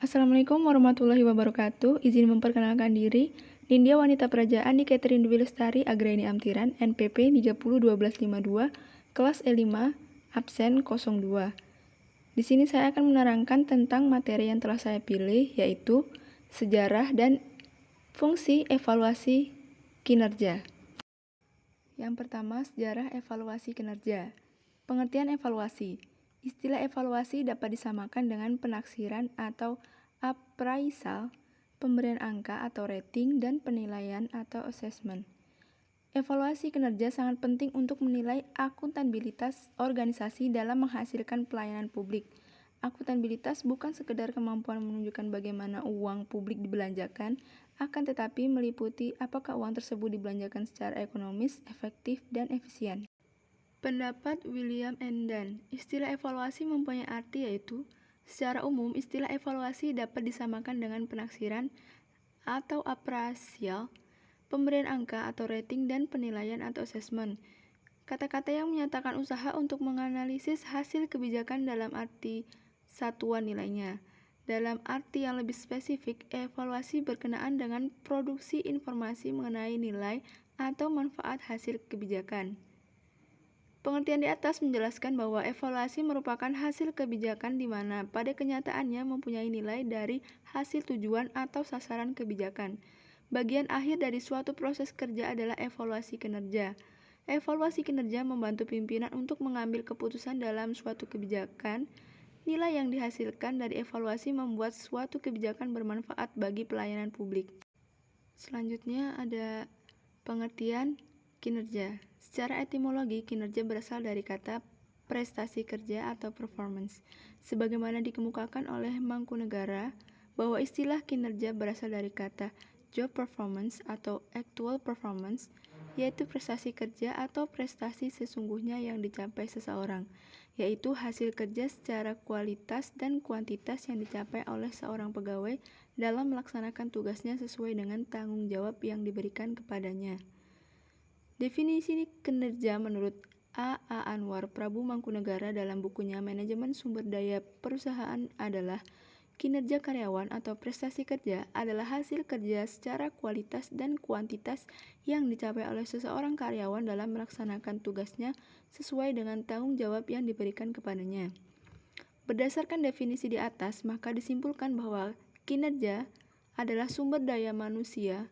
Assalamualaikum warahmatullahi wabarakatuh. Izin memperkenalkan diri, Nindya Wanita Perajaan di Catherine Dwi Lestari Agraini Amtiran, NPP 301252, kelas E5, absen 02. Di sini saya akan menerangkan tentang materi yang telah saya pilih, yaitu sejarah dan fungsi evaluasi kinerja. Yang pertama, sejarah evaluasi kinerja. Pengertian evaluasi. Istilah evaluasi dapat disamakan dengan penaksiran atau appraisal, pemberian angka atau rating, dan penilaian atau assessment. Evaluasi kinerja sangat penting untuk menilai akuntabilitas organisasi dalam menghasilkan pelayanan publik. Akuntabilitas bukan sekedar kemampuan menunjukkan bagaimana uang publik dibelanjakan, akan tetapi meliputi apakah uang tersebut dibelanjakan secara ekonomis, efektif, dan efisien. Pendapat William Endan, istilah evaluasi mempunyai arti yaitu, secara umum istilah evaluasi dapat disamakan dengan penaksiran atau appraisal, pemberian angka atau rating, dan penilaian atau assessment. Kata-kata yang menyatakan usaha untuk menganalisis hasil kebijakan dalam arti satuan nilainya. Dalam arti yang lebih spesifik, evaluasi berkenaan dengan produksi informasi mengenai nilai atau manfaat hasil kebijakan. Pengertian di atas menjelaskan bahwa evaluasi merupakan hasil kebijakan di mana pada kenyataannya mempunyai nilai dari hasil tujuan atau sasaran kebijakan. Bagian akhir dari suatu proses kerja adalah evaluasi kinerja. Evaluasi kinerja membantu pimpinan untuk mengambil keputusan dalam suatu kebijakan. Nilai yang dihasilkan dari evaluasi membuat suatu kebijakan bermanfaat bagi pelayanan publik. Selanjutnya ada pengertian kinerja. Secara etimologi, kinerja berasal dari kata prestasi kerja atau performance. Sebagaimana dikemukakan oleh Mangkunegara, bahwa istilah kinerja berasal dari kata job performance atau actual performance, yaitu prestasi kerja atau prestasi sesungguhnya yang dicapai seseorang, yaitu hasil kerja secara kualitas dan kuantitas yang dicapai oleh seorang pegawai dalam melaksanakan tugasnya sesuai dengan tanggung jawab yang diberikan kepadanya. Definisi kinerja menurut A. Anwar Prabu Mangkunegara dalam bukunya Manajemen Sumber Daya Perusahaan adalah kinerja karyawan atau prestasi kerja adalah hasil kerja secara kualitas dan kuantitas yang dicapai oleh seseorang karyawan dalam melaksanakan tugasnya sesuai dengan tanggung jawab yang diberikan kepadanya. Berdasarkan definisi di atas, maka disimpulkan bahwa kinerja adalah sumber daya manusia,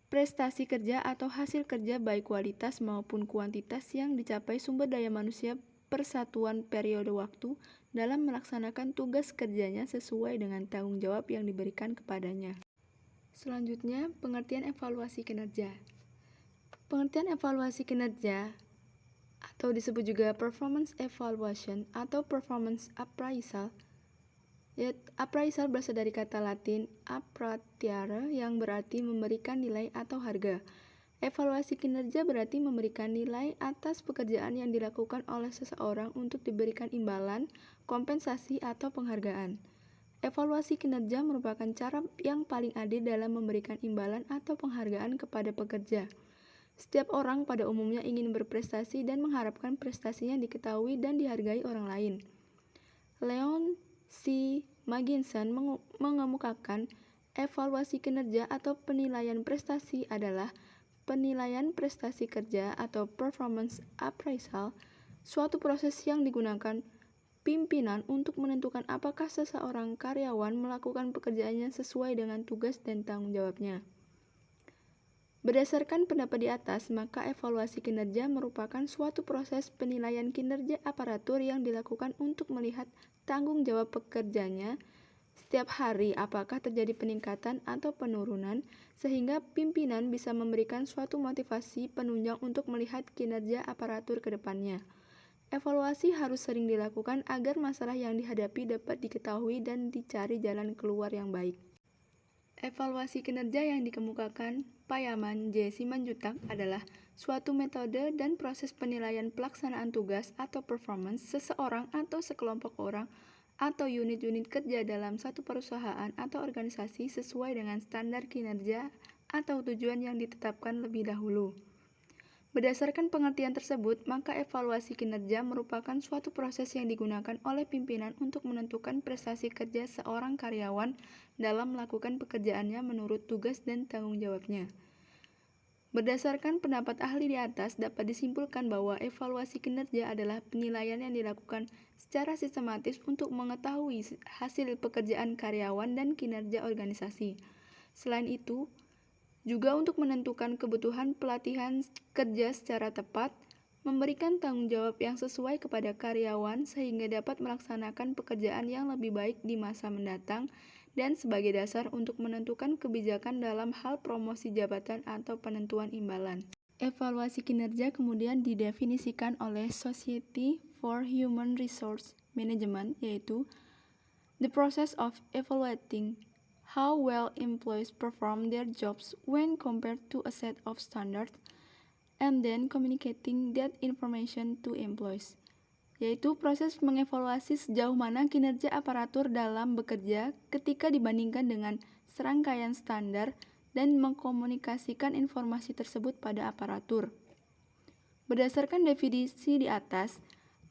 prestasi kerja atau hasil kerja baik kualitas maupun kuantitas yang dicapai sumber daya manusia per satuan periode waktu dalam melaksanakan tugas kerjanya sesuai dengan tanggung jawab yang diberikan kepadanya. Selanjutnya, pengertian evaluasi kinerja. Pengertian evaluasi kinerja atau disebut juga performance evaluation atau performance appraisal. Appraisal berasal dari kata Latin appratiare yang berarti memberikan nilai atau harga. Evaluasi kinerja berarti memberikan nilai atas pekerjaan yang dilakukan oleh seseorang untuk diberikan imbalan, kompensasi, atau penghargaan. Evaluasi kinerja merupakan cara yang paling adil dalam memberikan imbalan atau penghargaan kepada pekerja. Setiap orang pada umumnya ingin berprestasi dan mengharapkan prestasinya diketahui dan dihargai orang lain. Leon C. Maginson mengemukakan evaluasi kinerja atau penilaian prestasi adalah penilaian prestasi kerja atau performance appraisal, suatu proses yang digunakan pimpinan untuk menentukan apakah seseorang karyawan melakukan pekerjaannya sesuai dengan tugas dan tanggung jawabnya. Berdasarkan pendapat di atas, maka evaluasi kinerja merupakan suatu proses penilaian kinerja aparatur yang dilakukan untuk melihat tanggung jawab pekerjanya setiap hari apakah terjadi peningkatan atau penurunan, sehingga pimpinan bisa memberikan suatu motivasi penunjang untuk melihat kinerja aparatur ke depannya. Evaluasi harus sering dilakukan agar masalah yang dihadapi dapat diketahui dan dicari jalan keluar yang baik. Evaluasi kinerja yang dikemukakan Payaman J. Simanjuntak adalah suatu metode dan proses penilaian pelaksanaan tugas atau performance seseorang atau sekelompok orang atau unit-unit kerja dalam satu perusahaan atau organisasi sesuai dengan standar kinerja atau tujuan yang ditetapkan lebih dahulu. Berdasarkan pengertian tersebut, maka evaluasi kinerja merupakan suatu proses yang digunakan oleh pimpinan untuk menentukan prestasi kerja seorang karyawan dalam melakukan pekerjaannya menurut tugas dan tanggung jawabnya. Berdasarkan pendapat ahli di atas, dapat disimpulkan bahwa evaluasi kinerja adalah penilaian yang dilakukan secara sistematis untuk mengetahui hasil pekerjaan karyawan dan kinerja organisasi. Selain itu, juga untuk menentukan kebutuhan pelatihan kerja secara tepat, memberikan tanggung jawab yang sesuai kepada karyawan sehingga dapat melaksanakan pekerjaan yang lebih baik di masa mendatang, dan sebagai dasar untuk menentukan kebijakan dalam hal promosi jabatan atau penentuan imbalan. Evaluasi kinerja kemudian didefinisikan oleh Society for Human Resource Management, yaitu the process of evaluating how well employees perform their jobs when compared to a set of standards, and then communicating that information to employees, yaitu proses mengevaluasi sejauh mana kinerja aparatur dalam bekerja ketika dibandingkan dengan serangkaian standar dan mengkomunikasikan informasi tersebut pada aparatur. Berdasarkan definisi di atas,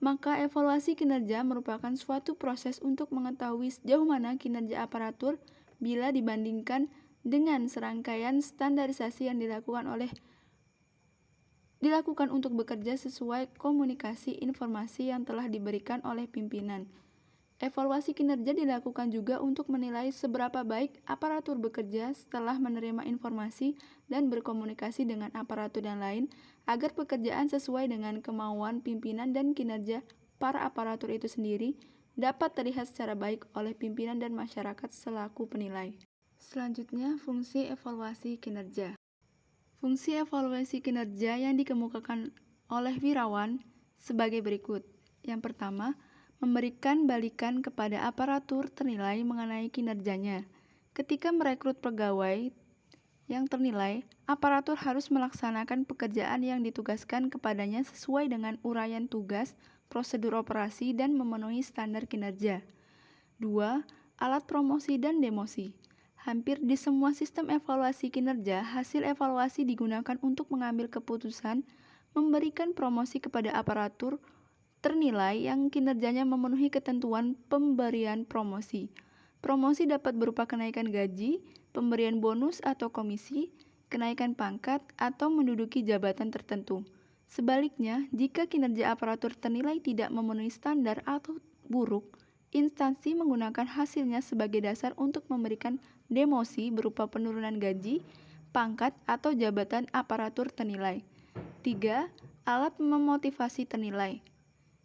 maka evaluasi kinerja merupakan suatu proses untuk mengetahui sejauh mana kinerja aparatur bila dibandingkan dengan serangkaian standarisasi yang dilakukan untuk bekerja sesuai komunikasi informasi yang telah diberikan oleh pimpinan. Evaluasi kinerja dilakukan juga untuk menilai seberapa baik aparatur bekerja setelah menerima informasi dan berkomunikasi dengan aparatur yang lain agar pekerjaan sesuai dengan kemauan pimpinan dan kinerja para aparatur itu sendiri dapat terlihat secara baik oleh pimpinan dan masyarakat selaku penilai. Selanjutnya, fungsi evaluasi kinerja. Fungsi evaluasi kinerja yang dikemukakan oleh Wirawan sebagai berikut. Yang pertama, memberikan balikan kepada aparatur ternilai mengenai kinerjanya. Ketika merekrut pegawai yang ternilai, aparatur harus melaksanakan pekerjaan yang ditugaskan kepadanya sesuai dengan uraian tugas, prosedur operasi, dan memenuhi standar kinerja. 2. Alat promosi dan demosi. Hampir di semua sistem evaluasi kinerja, hasil evaluasi digunakan untuk mengambil keputusan memberikan promosi kepada aparatur ternilai yang kinerjanya memenuhi ketentuan pemberian promosi. Promosi dapat berupa kenaikan gaji, pemberian bonus atau komisi, kenaikan pangkat, atau menduduki jabatan tertentu. Sebaliknya, jika kinerja aparatur ternilai tidak memenuhi standar atau buruk, instansi menggunakan hasilnya sebagai dasar untuk memberikan demosi berupa penurunan gaji, pangkat, atau jabatan aparatur ternilai. 3. Alat memotivasi ternilai.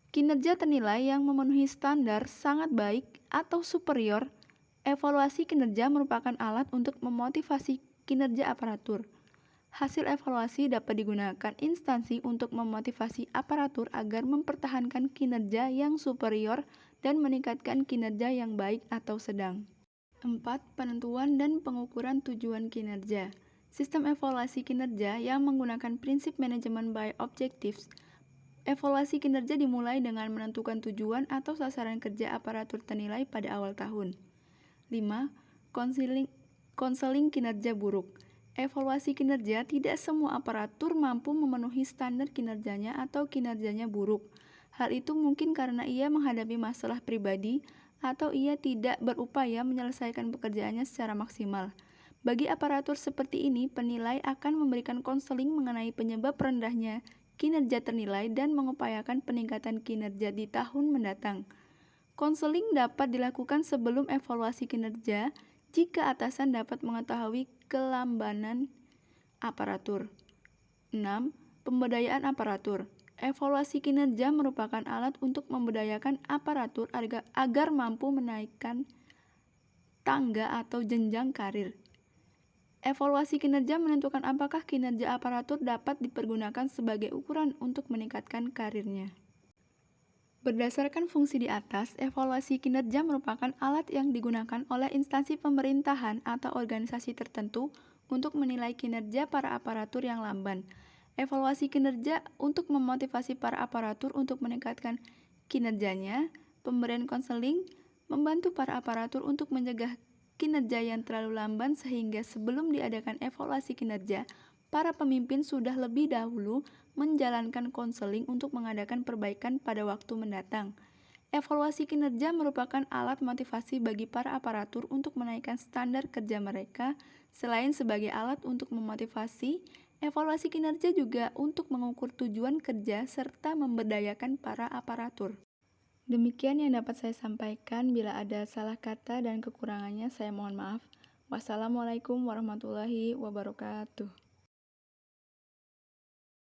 Kinerja ternilai yang memenuhi standar sangat baik atau superior. Evaluasi kinerja merupakan alat untuk memotivasi kinerja aparatur. Hasil evaluasi dapat digunakan instansi untuk memotivasi aparatur agar mempertahankan kinerja yang superior dan meningkatkan kinerja yang baik atau sedang. 4. Penentuan dan pengukuran tujuan kinerja. Sistem evaluasi kinerja yang menggunakan prinsip manajemen by objectives. Evaluasi kinerja dimulai dengan menentukan tujuan atau sasaran kerja aparatur ternilai pada awal tahun. 5. Konseling kinerja buruk. Evaluasi kinerja tidak semua aparatur mampu memenuhi standar kinerjanya atau kinerjanya buruk. Hal itu mungkin karena ia menghadapi masalah pribadi atau ia tidak berupaya menyelesaikan pekerjaannya secara maksimal. Bagi aparatur seperti ini, penilai akan memberikan konseling mengenai penyebab rendahnya kinerja ternilai dan mengupayakan peningkatan kinerja di tahun mendatang. Konseling dapat dilakukan sebelum evaluasi kinerja jika atasan dapat mengetahui kelambanan aparatur. 6. Pemberdayaan aparatur. Evaluasi kinerja merupakan alat untuk memberdayakan aparatur agar mampu menaikkan tangga atau jenjang karir. Evaluasi kinerja menentukan apakah kinerja aparatur dapat dipergunakan sebagai ukuran untuk meningkatkan karirnya. Berdasarkan fungsi di atas, evaluasi kinerja merupakan alat yang digunakan oleh instansi pemerintahan atau organisasi tertentu untuk menilai kinerja para aparatur yang lamban. Evaluasi kinerja untuk memotivasi para aparatur untuk meningkatkan kinerjanya, pemberian konseling, membantu para aparatur untuk mencegah kinerja yang terlalu lamban sehingga sebelum diadakan evaluasi kinerja, para pemimpin sudah lebih dahulu menjalankan konseling untuk mengadakan perbaikan pada waktu mendatang. Evaluasi kinerja merupakan alat motivasi bagi para aparatur untuk menaikkan standar kerja mereka. Selain sebagai alat untuk memotivasi, evaluasi kinerja juga untuk mengukur tujuan kerja serta memberdayakan para aparatur. Demikian yang dapat saya sampaikan. Bila ada salah kata dan kekurangannya, saya mohon maaf. Wassalamualaikum warahmatullahi wabarakatuh.